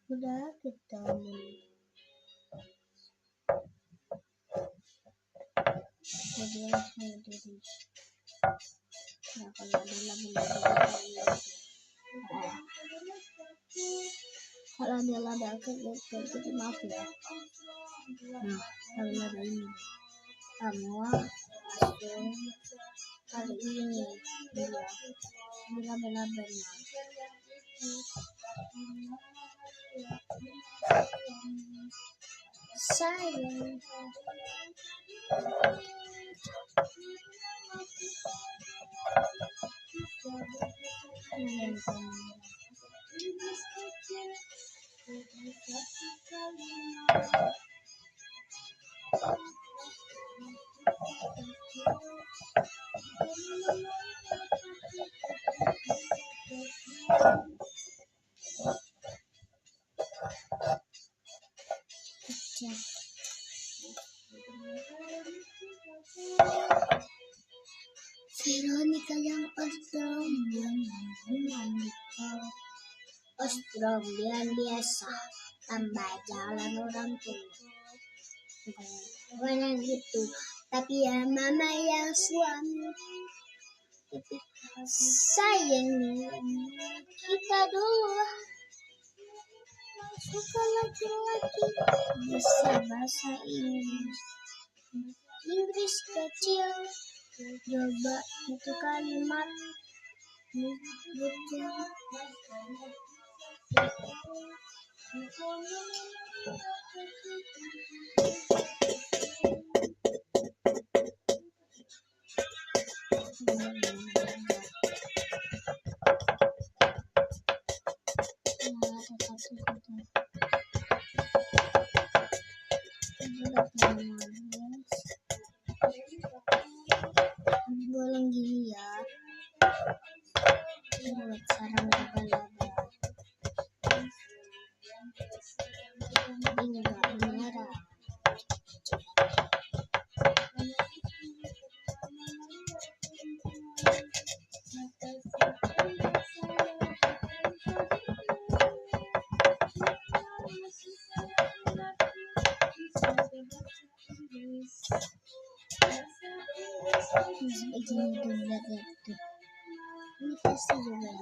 Udah kita jadi langsung diri. Nah, kalau ada kalau ada lada gitu maaf ya. Nah, kalau lada ini semua langsung kali ini dua ini laba-labanya. Sayang. Veronica yang Australian biasa tambah jalan orang tua bukan gitu, tapi ya mama yang suami sayang kita dulu suka laki-laki bisa bahasa Inggris kecil. Coba itu kalimat betul. Boleh gini ya, buat sarang laba-laba ini nggak merah. Begini dulu lihat tuh, ini pasti juga.